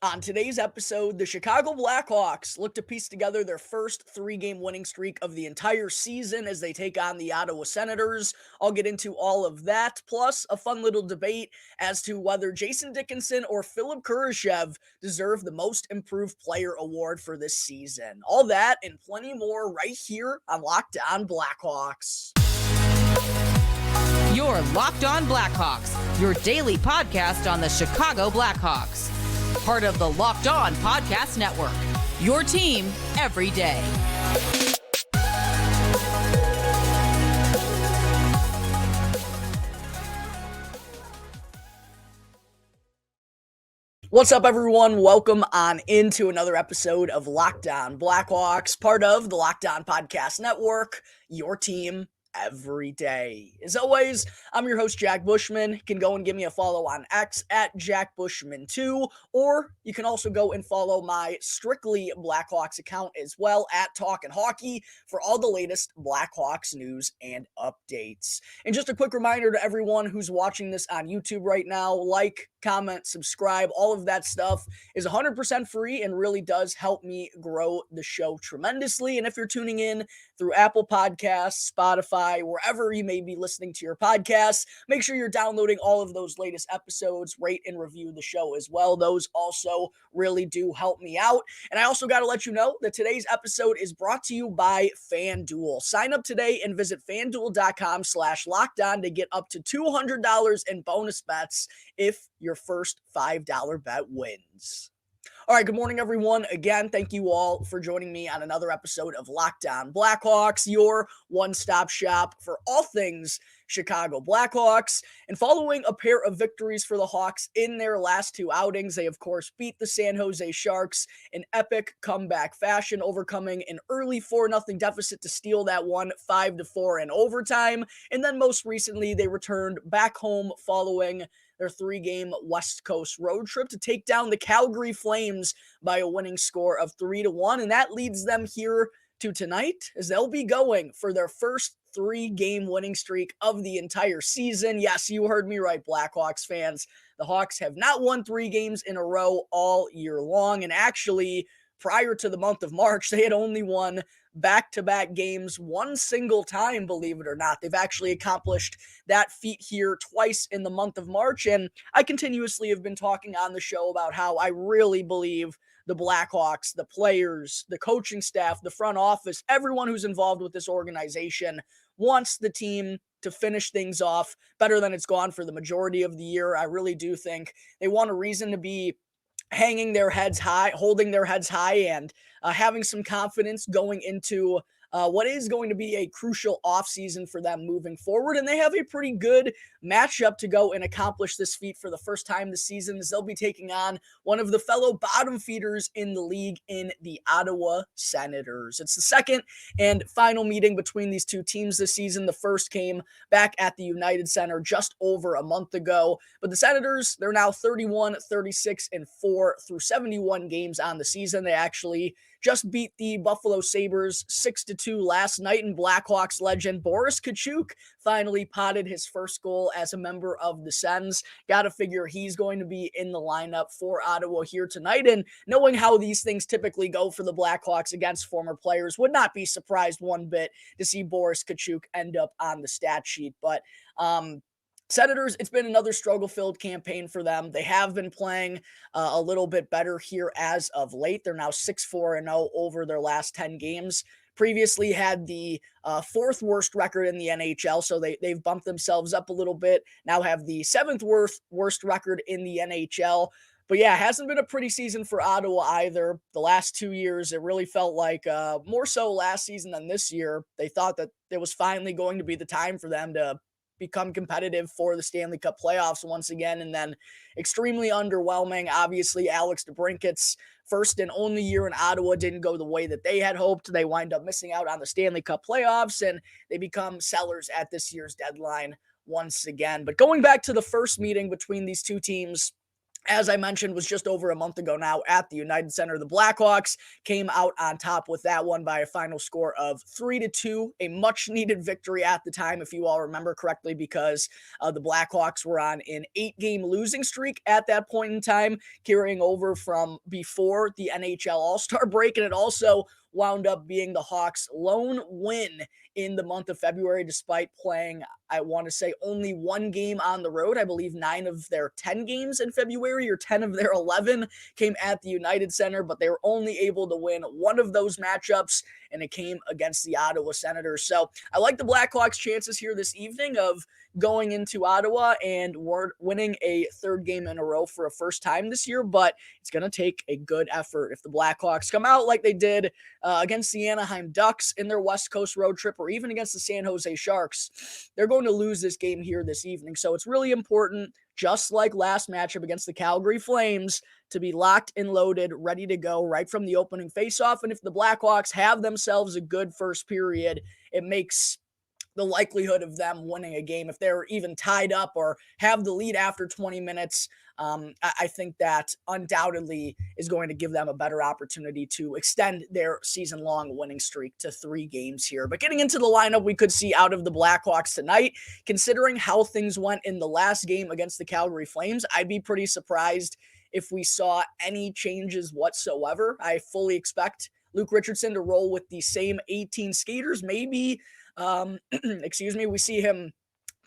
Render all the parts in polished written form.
On today's episode, the Chicago Blackhawks look to piece together their first three-game winning streak of the entire season as they take on the Ottawa Senators. I'll get into all of that, plus a fun little debate as to whether Jason Dickinson or Philipp Kurashev deserve the Most Improved Player award for this season. All that and plenty more right here on Locked On Blackhawks. You're Locked On Blackhawks, your daily podcast on the Chicago Blackhawks. Part of the Locked On Podcast Network, your team every day. What's up, everyone? Welcome on into another episode of Locked On Blackhawks, part of the Locked On Podcast Network, your team every day. As always, I'm your host, Jack Bushman. You can go and give me a follow on X at Jack Bushman2, or you can also go and follow my Strictly Blackhawks account as well at Talkin' Hockey for all the latest Blackhawks news and updates. And just a quick reminder to everyone who's watching this on YouTube right now, like, comment, subscribe, all of that stuff is 100% free and really does help me grow the show tremendously. And if you're tuning in through Apple Podcasts, Spotify, wherever you may be listening to your podcasts, make sure you're downloading all of those latest episodes, rate and review the show as well. Those also really do help me out. And I also got to let you know that today's episode is brought to you by FanDuel. Sign up today and visit FanDuel.com/lockedon to get up to $200 in bonus bets if your first $5 bet wins. All right, good morning, everyone. Again, thank you all for joining me on another episode of Locked On Blackhawks, your one-stop shop for all things Chicago Blackhawks. And following a pair of victories for the Hawks in their last two outings, they, of course, beat the San Jose Sharks in epic comeback fashion, overcoming an early 4-0 deficit to steal that one 5-4 in overtime. And then most recently, they returned back home following their three-game West Coast road trip to take down the Calgary Flames by a winning score of 3-1. And that leads them here to tonight as they'll be going for their first three-game winning streak of the entire season. Yes, you heard me right, Blackhawks fans. The Hawks have not won 3 games in a row all year long. And actually, prior to the month of March, they had only won back-to-back games one single time, believe it or not. They've actually accomplished that feat here twice in the month of March, and I continuously have been talking on the show about how I really believe the Blackhawks, the players, the coaching staff, the front office, everyone who's involved with this organization wants the team to finish things off better than it's gone for the majority of the year. I really do think they want a reason to be hanging their heads high, holding their heads high, and having some confidence going into what is going to be a crucial offseason for them moving forward. And they have a pretty good matchup to go and accomplish this feat for the first time this season, as they'll be taking on one of the fellow bottom feeders in the league in the Ottawa Senators. It's the second and final meeting between these two teams this season. The first came back at the United Center just over a month ago. But the Senators, they're now 31, 36, and 4 through 71 games on the season. They actually just beat the Buffalo Sabres 6-2 last night, and Blackhawks legend Boris Katchouk finally potted his first goal as a member of the Sens. Got to figure he's going to be in the lineup for Ottawa here tonight, and knowing how these things typically go for the Blackhawks against former players, would not be surprised one bit to see Boris Katchouk end up on the stat sheet. But Senators, it's been another struggle-filled campaign for them. They have been playing a little bit better here as of late. They're now 6-4-0 over their last 10 games. Previously had the fourth worst record in the NHL, so they've bumped themselves up a little bit. Now have the seventh worst record in the NHL. But yeah, it hasn't been a pretty season for Ottawa either. The last 2 years, it really felt like more so last season than this year. They thought that it was finally going to be the time for them to become competitive for the Stanley Cup playoffs once again, and then extremely underwhelming. Obviously, Alex DeBrincat's first and only year in Ottawa didn't go the way that they had hoped. They wind up missing out on the Stanley Cup playoffs, and they become sellers at this year's deadline once again. But going back to the first meeting between these two teams, as I mentioned, was just over a month ago now at the United Center. The Blackhawks came out on top with that one by a final score of 3-2, a much-needed victory at the time, if you all remember correctly, because the Blackhawks were on an 8-game losing streak at that point in time, carrying over from before the NHL All-Star break, and it also wound up being the Hawks' lone win in the month of February, despite playing, I want to say, only one game on the road. I believe 9 of their 10 games in February, or 10 of their 11, came at the United Center, but they were only able to win one of those matchups, and it came against the Ottawa Senators. So I like the Blackhawks' chances here this evening of going into Ottawa and winning a third game in a row for a first time this year, but it's going to take a good effort. If the Blackhawks come out like they did against the Anaheim Ducks in their West Coast road trip, or even against the San Jose Sharks, they're going to lose this game here this evening. So it's really important, just like last matchup against the Calgary Flames, to be locked and loaded, ready to go right from the opening faceoff. And if the Blackhawks have themselves a good first period, it makes the likelihood of them winning a game, if they're even tied up or have the lead after 20 minutes, I think that undoubtedly is going to give them a better opportunity to extend their season-long winning streak to 3 games here. But getting into the lineup we could see out of the Blackhawks tonight, considering how things went in the last game against the Calgary Flames, I'd be pretty surprised if we saw any changes whatsoever. I fully expect Luke Richardson to roll with the same 18 skaters, maybe we see him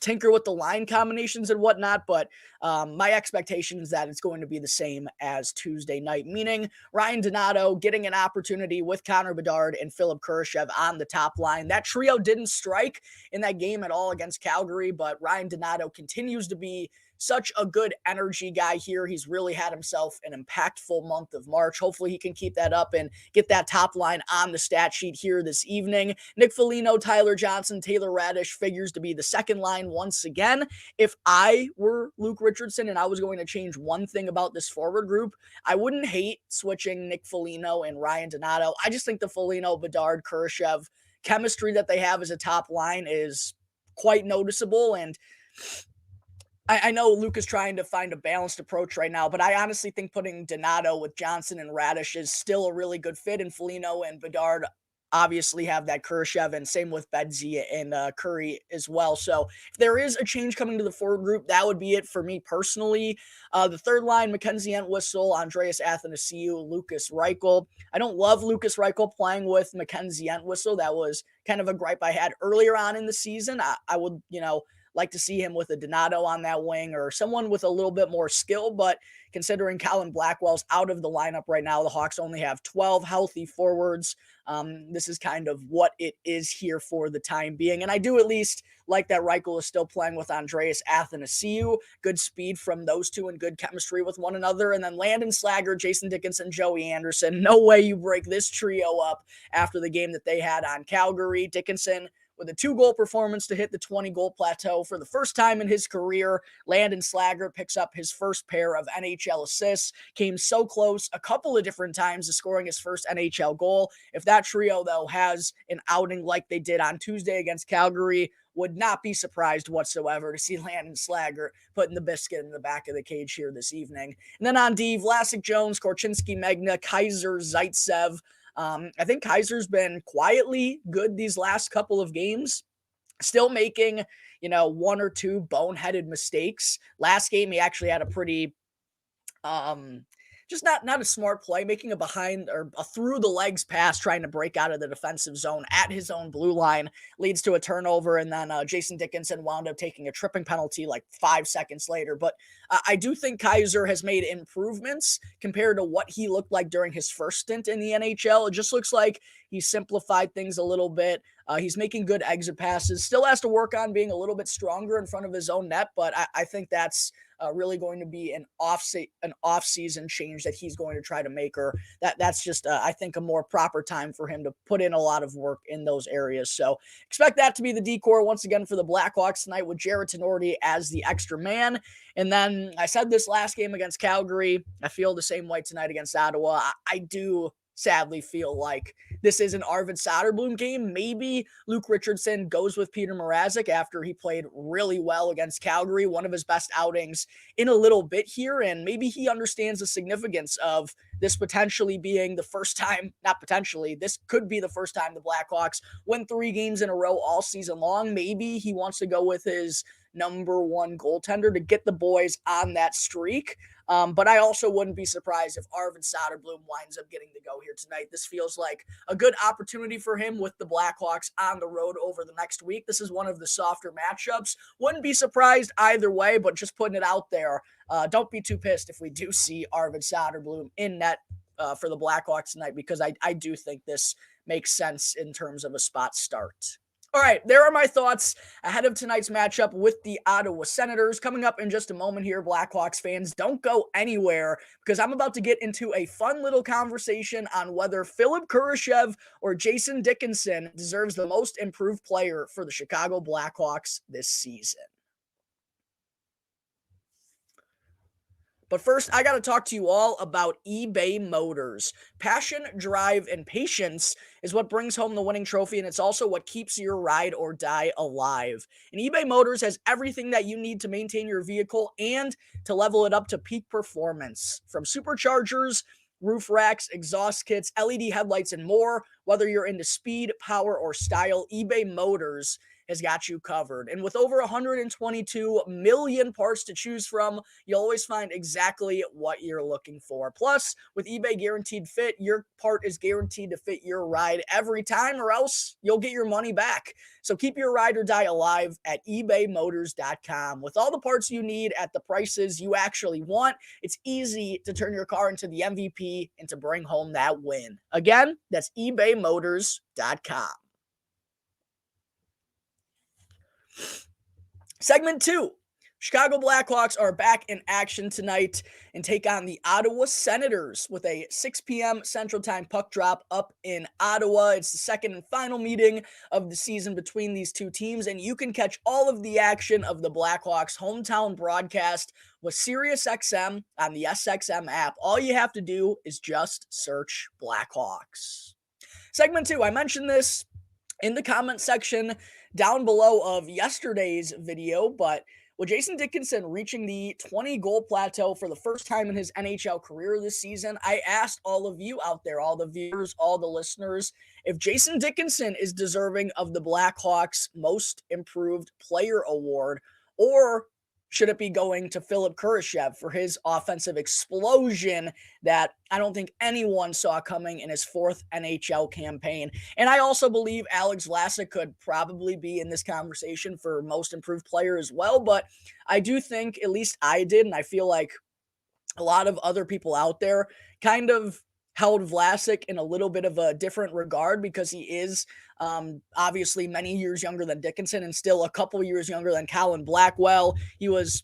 tinker with the line combinations and whatnot, but my expectation is that it's going to be the same as Tuesday night, meaning Ryan Donato getting an opportunity with Connor Bedard and Philipp Kurashev on the top line. That trio didn't strike in that game at all against Calgary, but Ryan Donato continues to be such a good energy guy here. He's really had himself an impactful month of March. Hopefully he can keep that up and get that top line on the stat sheet here this evening. Nick Foligno, Tyler Johnson, Taylor Radish figures to be the second line once again. If I were Luke Richardson and I was going to change one thing about this forward group, I wouldn't hate switching Nick Foligno and Ryan Donato. I just think the Foligno, Bedard, Kurashev chemistry that they have as a top line is quite noticeable, and I know Luke is trying to find a balanced approach right now, but I honestly think putting Donato with Johnson and Radish is still a really good fit, and Foligno and Bedard obviously have that Kurashev, and same with Bedsy and Curry as well. So if there is a change coming to the forward group, that would be it for me personally. The third line, Mackenzie Entwistle, Andreas Athanasiou, Lucas Reichel. I don't love Lucas Reichel playing with Mackenzie Entwistle. That was kind of a gripe I had earlier on in the season. I would, like to see him with a Donato on that wing or someone with a little bit more skill, but considering Colin Blackwell's out of the lineup right now, the Hawks only have 12 healthy forwards. This is kind of what it is here for the time being. And I do at least like that Reichel is still playing with Andreas Athanasiou. Good speed from those two and good chemistry with one another. And then Landon Slaggert, Jason Dickinson, Joey Anderson. No way you break this trio up after the game that they had on Calgary. Dickinson with a 2-goal performance to hit the 20-goal plateau for the first time in his career. Landon Slaggert picks up his first pair of NHL assists, came so close a couple of different times to scoring his first NHL goal. If that trio, though, has an outing like they did on Tuesday against Calgary, would not be surprised whatsoever to see Landon Slaggert putting the biscuit in the back of the cage here this evening. And then on D, Vlasic Jones, Korchinski Magna, Kaiser, Zaitsev. I think Kaiser's been quietly good these last couple of games, still making, 1 or 2 boneheaded mistakes. Last game, he actually had a pretty, just not a smart play, making a behind or a through the legs pass, trying to break out of the defensive zone at his own blue line, leads to a turnover. And then Jason Dickinson wound up taking a tripping penalty like 5 seconds later. But I do think Kaiser has made improvements compared to what he looked like during his first stint in the NHL. It just looks like he simplified things a little bit. He's making good exit passes, still has to work on being a little bit stronger in front of his own net, but I think that's really going to be an off-season change that he's going to try to make, or that's just, I think, a more proper time for him to put in a lot of work in those areas. So expect that to be the decor once again for the Blackhawks tonight, with Jarrett Tenorti as the extra man. And then I said this last game against Calgary, I feel the same way tonight against Ottawa. I do sadly feel like this is an Arvid Soderblom game. Maybe Luke Richardson goes with Peter Mrazek after he played really well against Calgary, one of his best outings in a little bit here, and maybe he understands the significance of this potentially being the first time, not potentially, this could be the first time the Blackhawks win 3 games in a row all season long. Maybe he wants to go with his number one goaltender to get the boys on that streak. But I also wouldn't be surprised if Arvid Soderblom winds up getting to go here tonight. This feels like a good opportunity for him with the Blackhawks on the road over the next week. This is one of the softer matchups. Wouldn't be surprised either way, but just putting it out there. Don't be too pissed if we do see Arvid Soderblom in net for the Blackhawks tonight, because I do think this makes sense in terms of a spot start. All right, there are my thoughts ahead of tonight's matchup with the Ottawa Senators. Coming up in just a moment here, Blackhawks fans, don't go anywhere, because I'm about to get into a fun little conversation on whether Philipp Kurashev or Jason Dickinson deserves the most improved player for the Chicago Blackhawks this season. But first, I got to talk to you all about eBay Motors. Passion, drive, and patience is what brings home the winning trophy, and it's also what keeps your ride or die alive. And eBay Motors has everything that you need to maintain your vehicle and to level it up to peak performance. From superchargers, roof racks, exhaust kits, LED headlights, and more. Whether you're into speed, power, or style, eBay Motors has got you covered. And with over 122 million parts to choose from, you'll always find exactly what you're looking for. Plus, with eBay Guaranteed Fit, your part is guaranteed to fit your ride every time, or else you'll get your money back. So keep your ride or die alive at ebaymotors.com. With all the parts you need at the prices you actually want, it's easy to turn your car into the MVP and to bring home that win. Again, that's ebaymotors.com. Segment 2. Chicago Blackhawks are back in action tonight and take on the Ottawa Senators with a 6 p.m. Central Time puck drop up in Ottawa. It's the second and final meeting of the season between these two teams, and you can catch all of the action of the Blackhawks hometown broadcast with SiriusXM on the SXM app. All you have to do is just search Blackhawks. Segment 2, I mentioned this in the comment section down below of yesterday's video, but with Jason Dickinson reaching the 20-goal plateau for the first time in his NHL career this season, I asked all of you out there, all the viewers, all the listeners, if Jason Dickinson is deserving of the Blackhawks' Most Improved Player Award, or should it be going to Philipp Kurashev for his offensive explosion that I don't think anyone saw coming in his 4th NHL campaign? And I also believe Alex Vlasic could probably be in this conversation for most improved player as well. But I do think, at least I did, and I feel like a lot of other people out there kind of held Vlasic in a little bit of a different regard, because he is obviously many years younger than Dickinson and still a couple years younger than Colin Blackwell. He was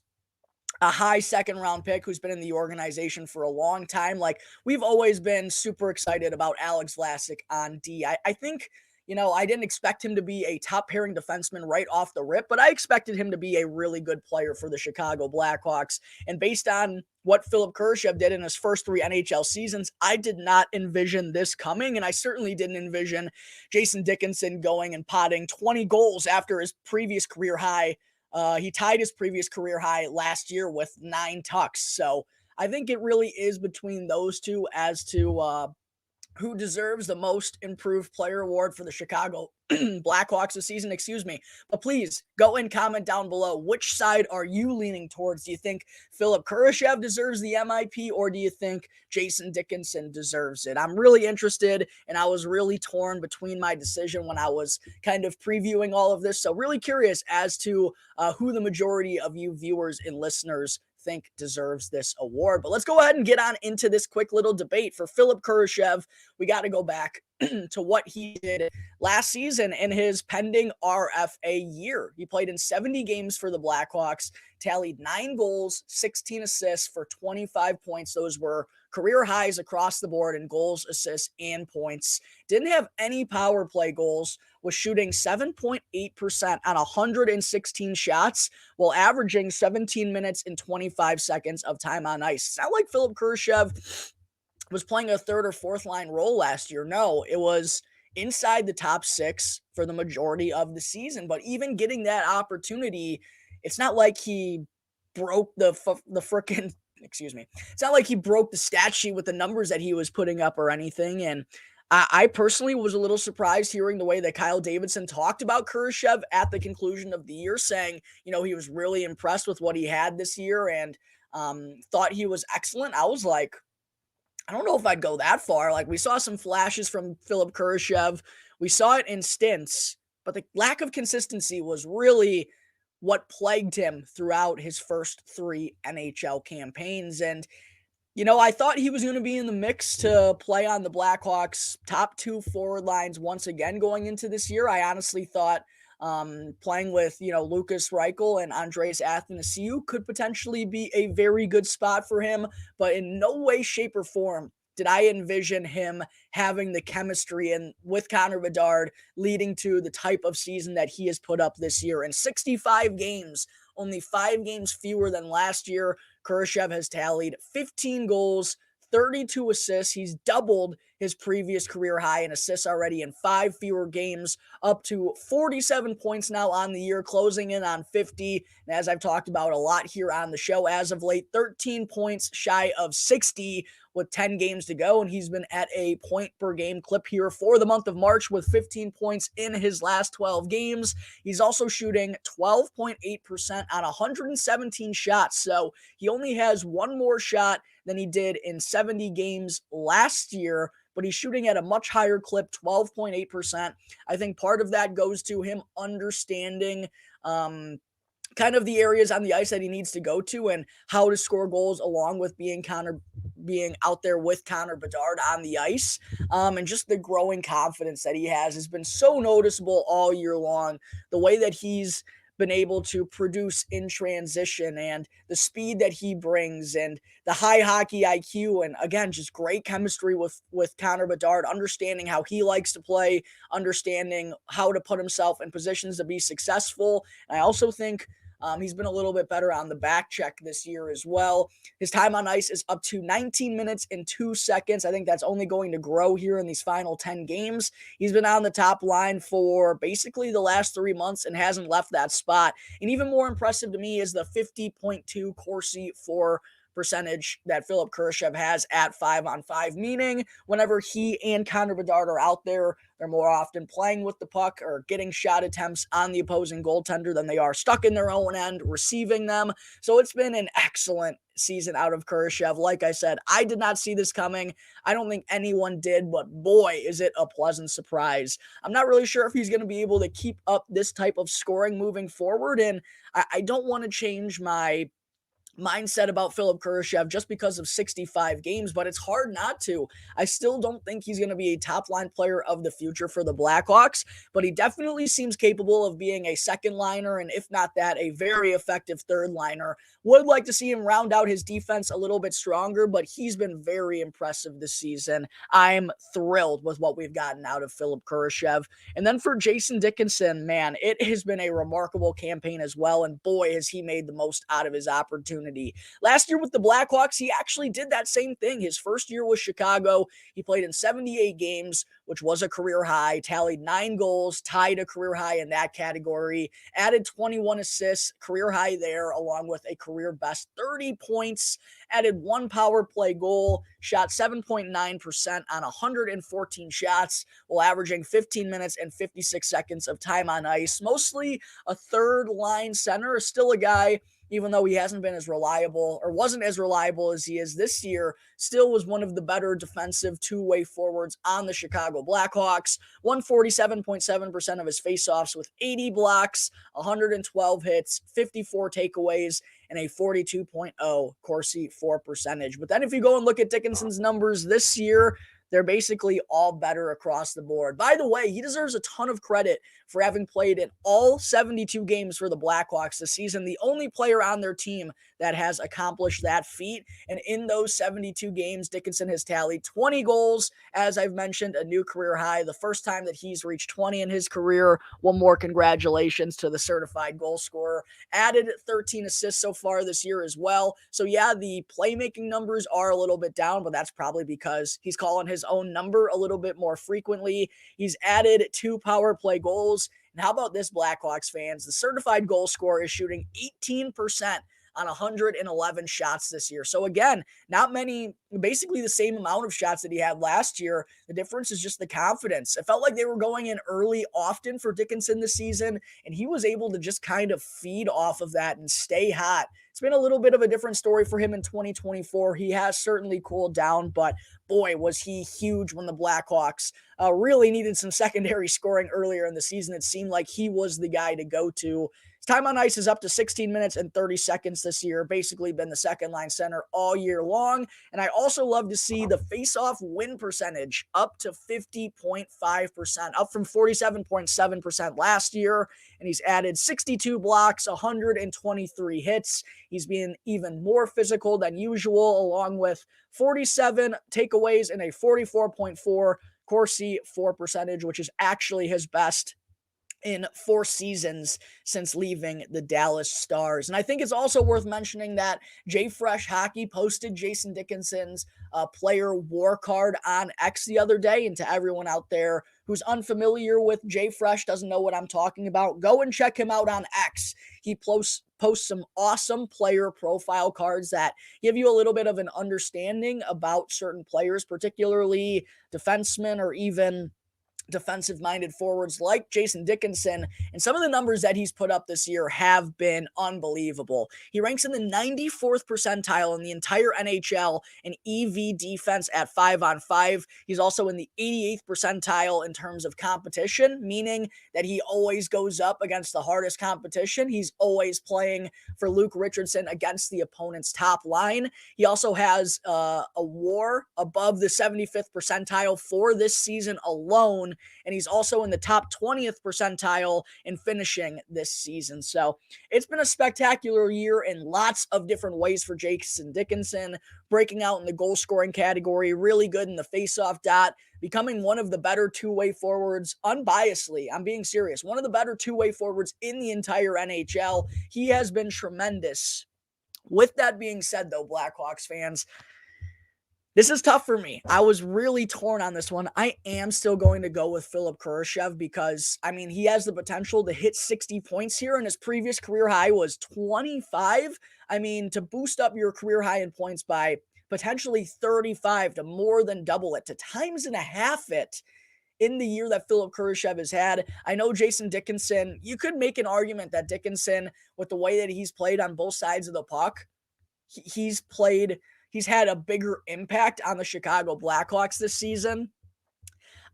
a high second-round pick who's been in the organization for a long time. Like, we've always been super excited about Alex Vlasic on D. I think, I didn't expect him to be a top-pairing defenseman right off the rip, but I expected him to be a really good player for the Chicago Blackhawks. And based on what Philipp Kurashev did in his first 3 NHL seasons, I did not envision this coming, and I certainly didn't envision Jason Dickinson going and potting 20 goals after his previous career high. He tied his previous career high last year with 9 tucks. So I think it really is between those two as to who deserves the Most Improved Player Award for the Chicago Blackhawks this season, But please go and comment down below. Which side are you leaning towards? Do you think Philipp Kurashev deserves the MIP, or do you think Jason Dickinson deserves it? I'm really interested, and I was really torn between my decision when I was kind of previewing all of this. So really curious as to who the majority of you viewers and listeners think deserves this award. But let's go ahead and get on into this quick little debate. For Philipp Kurashev, we got to go back to what he did last season in his pending RFA year. He played in 70 games for the Blackhawks, tallied 9 goals, 16 assists for 25 points. Those were career highs across the board in goals, assists, and points. Didn't have any power play goals, was shooting 7.8% on 116 shots while averaging 17 minutes and 25 seconds of time on ice. It's not like Philipp Kurashev was playing a third or fourth line role last year. No, it was inside the top 6 for the majority of the season. But even getting that opportunity, it's not like he broke the frickin' excuse me. It's not like he broke the stat sheet with the numbers that he was putting up or anything. And I personally was a little surprised hearing the way that Kyle Davidson talked about Kurashev at the conclusion of the year, saying, he was really impressed with what he had this year and thought he was excellent. I was like, I don't know if I'd go that far. Like, we saw some flashes from Philipp Kurashev. We saw it in stints, but the lack of consistency was really what plagued him throughout his first 3 NHL campaigns. And, I thought he was going to be in the mix to play on the Blackhawks' top 2 forward lines once again going into this year. I honestly thought playing with, Lucas Reichel and Andreas Athanasiou could potentially be a very good spot for him, but in no way, shape, or form did I envision him having the chemistry and with Connor Bedard leading to the type of season that he has put up this year. In 65 games, only 5 games fewer than last year, Kurashev has tallied 15 goals, 32 assists. He's doubled his previous career high in assists already in 5 fewer games, up to 47 points now on the year, closing in on 50. And as I've talked about a lot here on the show as of late, 13 points shy of 60 with 10 games to go. And he's been at a point per game clip here for the month of March with 15 points in his last 12 games. He's also shooting 12.8% on 117 shots. So he only has one more shot than he did in 70 games last year, but he's shooting at a much higher clip, 12.8%. I think part of that goes to him understanding kind of the areas on the ice that he needs to go to and how to score goals, along with being out there with Connor Bedard on the ice. And just the growing confidence that he has been so noticeable all year long. The way that he's been able to produce in transition and the speed that he brings and the high hockey IQ, and again, just great chemistry with Connor Bedard, understanding how he likes to play, understanding how to put himself in positions to be successful. And I also think he's been a little bit better on the back check this year as well. His time on ice is up to 19 minutes and 2 seconds. I think that's only going to grow here in these final 10 games. He's been on the top line for basically the last 3 months and hasn't left that spot. And even more impressive to me is the 50.2 Corsi for percentage that Philipp Kurashev has at 5-on-5, meaning whenever he and Connor Bedard are out there, they're more often playing with the puck or getting shot attempts on the opposing goaltender than they are stuck in their own end, receiving them. So it's been an excellent season out of Kurashev. Like I said, I did not see this coming. I don't think anyone did, but boy, is it a pleasant surprise. I'm not really sure if he's going to be able to keep up this type of scoring moving forward, and I don't want to change my mindset about Philipp Kurashev just because of 65 games, but it's hard not to. I still don't think he's going to be a top line player of the future for the Blackhawks, but he definitely seems capable of being a second liner, and if not that, a very effective third liner. Would like to see him round out his defense a little bit stronger, but he's been very impressive this season. I'm thrilled with what we've gotten out of Philipp Kurashev. And then for Jason Dickinson, man, it has been a remarkable campaign as well, and boy, has he made the most out of his opportunity. Last year with the Blackhawks, he actually did that same thing. His first year with Chicago, he played in 78 games, which was a career high, tallied 9 goals, tied a career high in that category, added 21 assists, career high there, along with a career best 30 points, added 1 power play goal, shot 7.9% on 114 shots, while averaging 15 minutes and 56 seconds of time on ice. Mostly a third line center, still a guy, even though he hasn't been as reliable or wasn't as reliable as he is this year, still was one of the better defensive two-way forwards on the Chicago Blackhawks. 147.7% of his faceoffs with 80 blocks, 112 hits, 54 takeaways, and a 42.0 Corsi for percentage. But then if you go and look at Dickinson's numbers this year, they're basically all better across the board. By the way, he deserves a ton of credit for having played in all 72 games for the Blackhawks this season. The only player on their team that has accomplished that feat. And in those 72 games, Dickinson has tallied 20 goals. As I've mentioned, a new career high. The first time that he's reached 20 in his career. One more congratulations to the certified goal scorer. Added 13 assists so far this year as well. So yeah, the playmaking numbers are a little bit down, but that's probably because he's calling his own number a little bit more frequently. He's added 2 power play goals. And how about this, Blackhawks fans? The certified goal scorer is shooting 18% on 111 shots this year. So again, not many, basically the same amount of shots that he had last year. The difference is just the confidence. It felt like they were going in early often for Dickinson this season, and he was able to just kind of feed off of that and stay hot. It's been a little bit of a different story for him in 2024. He has certainly cooled down, but boy, was he huge when the Blackhawks really needed some secondary scoring earlier in the season. It seemed like he was the guy to go to. His time on ice is up to 16 minutes and 30 seconds this year, basically been the second line center all year long. And I also love to see the face-off win percentage up to 50.5%, up from 47.7% last year. And he's added 62 blocks, 123 hits. He's been even more physical than usual, along with 47 takeaways and a 44.4 Corsi for percentage, which is actually his best in 4 seasons since leaving the Dallas Stars. And I think it's also worth mentioning that JFresh Hockey posted Jason Dickinson's player war card on X the other day. And to everyone out there who's unfamiliar with JFresh, doesn't know what I'm talking about, go and check him out on X. He posts some awesome player profile cards that give you a little bit of an understanding about certain players, particularly defensemen or even defensive-minded forwards like Jason Dickinson, and some of the numbers that he's put up this year have been unbelievable. He ranks in the 94th percentile in the entire NHL in EV defense at 5-on-5. He's also in the 88th percentile in terms of competition, meaning that he always goes up against the hardest competition. He's always playing for Luke Richardson against the opponent's top line. He also has a WAR above the 75th percentile for this season alone, and he's also in the top 20th percentile in finishing this season. So it's been a spectacular year in lots of different ways for Jason Dickinson, breaking out in the goal scoring category, really good in the faceoff dot, becoming one of the better two-way forwards, unbiasedly, I'm being serious, one of the better two-way forwards in the entire NHL. He has been tremendous. With that being said, though, Blackhawks fans, this is tough for me. I was really torn on this one. I am still going to go with Philipp Kurashev because, I mean, he has the potential to hit 60 points here, and his previous career high was 25. I mean, to boost up your career high in points by potentially 35 to more than double it, to times and a half it in the year that Philipp Kurashev has had. I know Jason Dickinson, you could make an argument that Dickinson, with the way that he's played on both sides of the puck, he's had a bigger impact on the Chicago Blackhawks this season.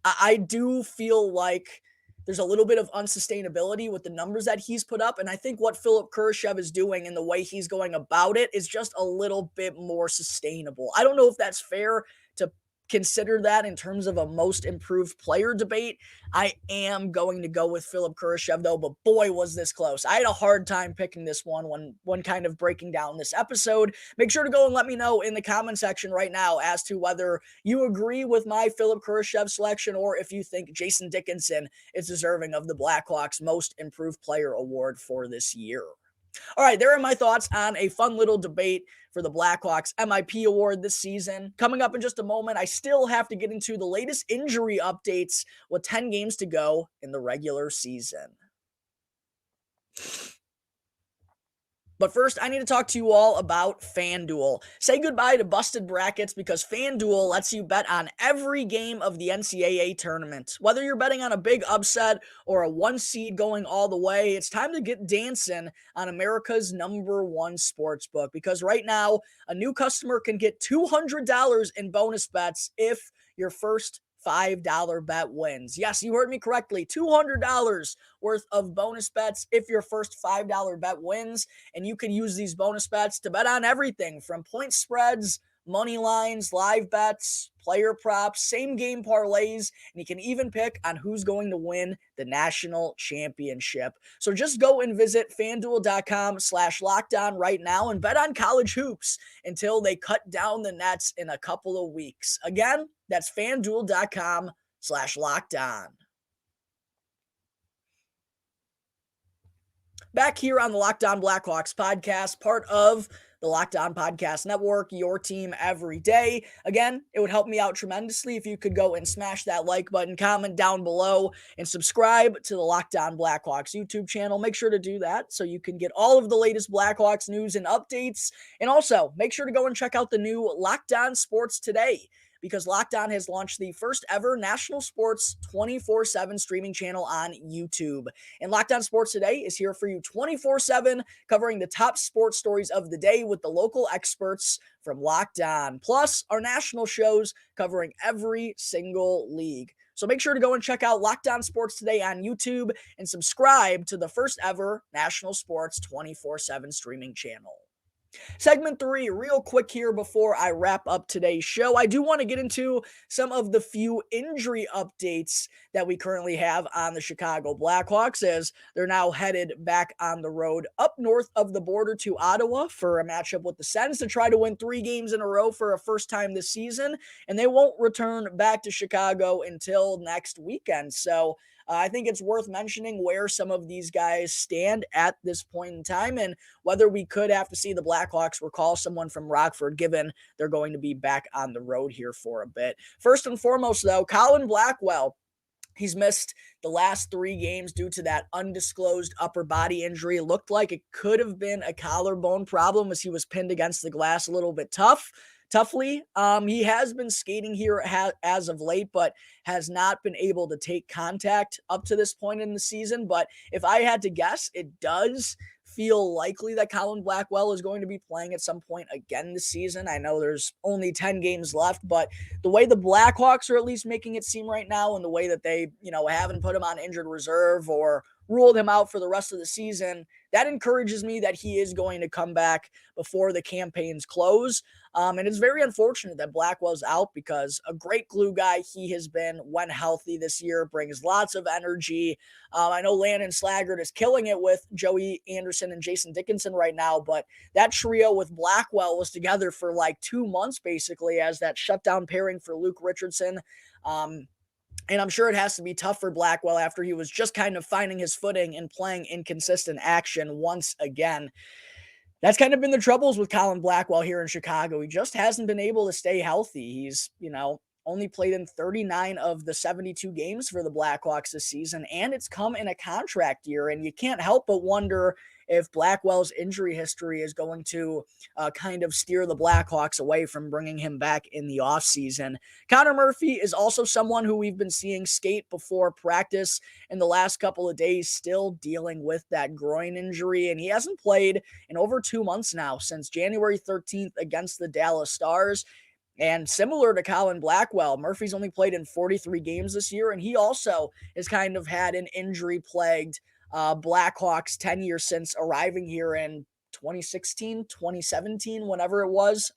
I do feel like there's a little bit of unsustainability with the numbers that he's put up. And I think what Philipp Kurashev is doing and the way he's going about it is just a little bit more sustainable. I don't know if that's fair to consider that in terms of a most improved player debate. I am going to go with Philipp Kurashev, though, but boy, was this close. I had a hard time picking this one when kind of breaking down this episode. Make sure to go and let me know in the comment section right now as to whether you agree with my Philipp Kurashev selection or if you think Jason Dickinson is deserving of the Blackhawks Most Improved Player Award for this year. All right, there are my thoughts on a fun little debate for the Blackhawks MIP award this season. Coming up in just a moment, I still have to get into the latest injury updates with 10 games to go in the regular season. But first, I need to talk to you all about FanDuel. Say goodbye to busted brackets because FanDuel lets you bet on every game of the NCAA tournament. Whether you're betting on a big upset or a 1 seed going all the way, it's time to get dancing on America's #1 sportsbook, because right now, a new customer can get $200 in bonus bets if your first $5 bet wins. Yes, you heard me correctly. $200 worth of bonus bets if your first $5 bet wins. And you can use these bonus bets to bet on everything from point spreads, money lines, live bets, player props, same game parlays, and you can even pick on who's going to win the national championship. So just go and visit fanduel.com/lockdown right now and bet on college hoops until they cut down the nets in a couple of weeks. Again, that's fanduel.com/lockdown. Back here on the Locked On Blackhawks podcast, part of the Locked On Podcast Network, your team every day. Again, it would help me out tremendously if you could go and smash that like button, comment down below, and subscribe to the Locked On Blackhawks YouTube channel. Make sure to do that so you can get all of the latest Blackhawks news and updates. And also, make sure to go and check out the new Locked On Sports Today, because Locked On has launched the first ever national sports 24/7 streaming channel on YouTube. And Locked On Sports Today is here for you 24/7, covering the top sports stories of the day with the local experts from Locked On, plus our national shows covering every single league. So make sure to go and check out Locked On Sports Today on YouTube and subscribe to the first ever national sports 24/7 streaming channel. Segment 3, real quick here before I wrap up today's show. I do want to get into some of the few injury updates that we currently have on the Chicago Blackhawks, as they're now headed back on the road up north of the border to Ottawa for a matchup with the Sens to try to win 3 games in a row for a first time this season, and they won't return back to Chicago until next weekend. So I think it's worth mentioning where some of these guys stand at this point in time and whether we could have to see the Blackhawks recall someone from Rockford, given they're going to be back on the road here for a bit. First and foremost, though, Colin Blackwell. He's missed the last 3 games due to that undisclosed upper body injury. It looked like it could have been a collarbone problem as he was pinned against the glass a little bit toughly. He has been skating here as of late, but has not been able to take contact up to this point in the season. But if I had to guess, it does feel likely that Colin Blackwell is going to be playing at some point again this season. I know there's only 10 games left, but the way the Blackhawks are at least making it seem right now, and the way that they, haven't put him on injured reserve or ruled him out for the rest of the season, that encourages me that he is going to come back before the campaigns close. And it's very unfortunate that Blackwell's out, because a great glue guy he has been when healthy this year, brings lots of energy. I know Landon Slaggert is killing it with Joey Anderson and Jason Dickinson right now, but that trio with Blackwell was together for like 2 months basically as that shutdown pairing for Luke Richardson. And I'm sure it has to be tough for Blackwell after he was just kind of finding his footing and playing inconsistent action once again. That's kind of been the troubles with Colin Blackwell here in Chicago. He just hasn't been able to stay healthy. He's, only played in 39 of the 72 games for the Blackhawks this season, and it's come in a contract year. And you can't help but wonder if Blackwell's injury history is going to kind of steer the Blackhawks away from bringing him back in the offseason. Connor Murphy is also someone who we've been seeing skate before practice in the last couple of days, still dealing with that groin injury, and he hasn't played in over 2 months now, since January 13th against the Dallas Stars. And similar to Colin Blackwell, Murphy's only played in 43 games this year, and he also has kind of had an injury-plagued Blackhawks 10 years since arriving here in 2016, 2017, whenever it was.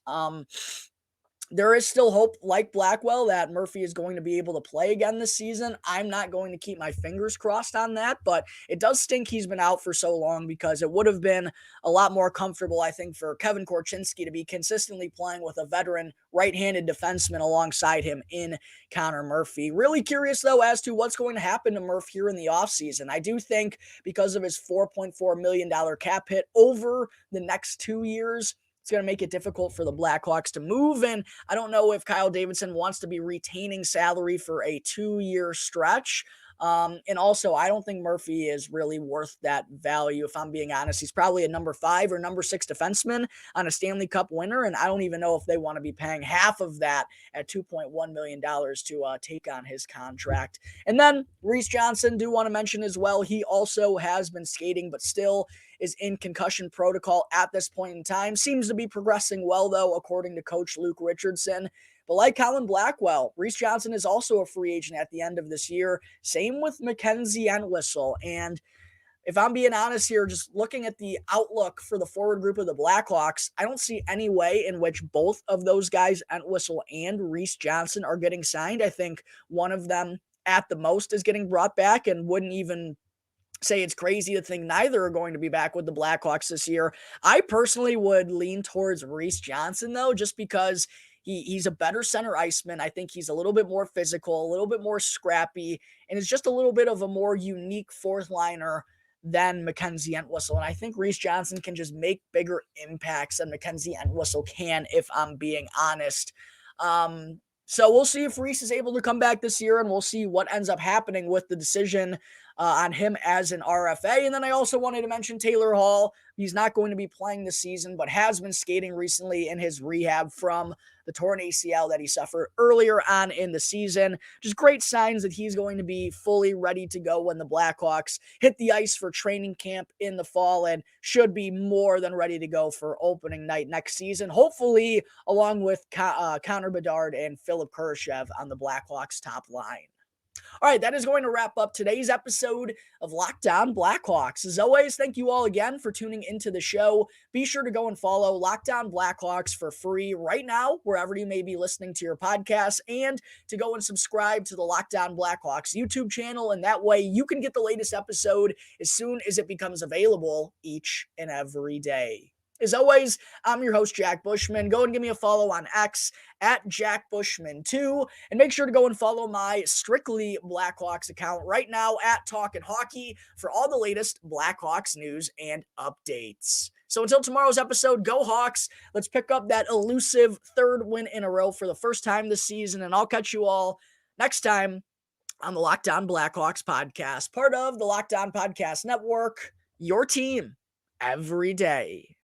There is still hope, like Blackwell, that Murphy is going to be able to play again this season. I'm not going to keep my fingers crossed on that, but it does stink he's been out for so long, because it would have been a lot more comfortable, I think, for Kevin Korchinski to be consistently playing with a veteran right-handed defenseman alongside him in Connor Murphy. Really curious, though, as to what's going to happen to Murph here in the offseason. I do think because of his $4.4 million cap hit over the next 2 years, it's going to make it difficult for the Blackhawks to move. And I don't know if Kyle Davidson wants to be retaining salary for a 2-year stretch. And also, I don't think Murphy is really worth that value, if I'm being honest. He's probably a number 5 or number 6 defenseman on a Stanley Cup winner, and I don't even know if they want to be paying half of that at $2.1 million to take on his contract. And then Reese Johnson, do want to mention as well, he also has been skating, but still is in concussion protocol at this point in time. Seems to be progressing well, though, according to Coach Luke Richardson. But like Colin Blackwell, Reese Johnson is also a free agent at the end of this year. Same with Mackenzie Entwistle. And if I'm being honest here, just looking at the outlook for the forward group of the Blackhawks, I don't see any way in which both of those guys, Entwistle and Reese Johnson, are getting signed. I think one of them at the most is getting brought back, and wouldn't even say it's crazy to think neither are going to be back with the Blackhawks this year. I personally would lean towards Reese Johnson, though, just because he's a better center iceman. I think he's a little bit more physical, a little bit more scrappy, and is just a little bit of a more unique fourth liner than Mackenzie Entwistle. And I think Reese Johnson can just make bigger impacts than Mackenzie Entwistle can, if I'm being honest. So we'll see if Reese is able to come back this year, and we'll see what ends up happening with the decision on him as an RFA. And then I also wanted to mention Taylor Hall. He's not going to be playing this season, but has been skating recently in his rehab from the torn ACL that he suffered earlier on in the season. Just great signs that he's going to be fully ready to go when the Blackhawks hit the ice for training camp in the fall, and should be more than ready to go for opening night next season, hopefully along with Connor Bedard and Philipp Kurashev on the Blackhawks top line. All right, that is going to wrap up today's episode of Locked On Blackhawks. As always, thank you all again for tuning into the show. Be sure to go and follow Locked On Blackhawks for free right now, wherever you may be listening to your podcast, and to go and subscribe to the Locked On Blackhawks YouTube channel, and that way you can get the latest episode as soon as it becomes available each and every day. As always, I'm your host, Jack Bushman. Go and give me a follow on X at Jack Bushman2, and make sure to go and follow my Strictly Blackhawks account right now at Talkin' Hockey for all the latest Blackhawks news and updates. So until tomorrow's episode, go Hawks. Let's pick up that elusive third win in a row for the first time this season, and I'll catch you all next time on the Locked On Blackhawks podcast, part of the Locked On Podcast Network, your team every day.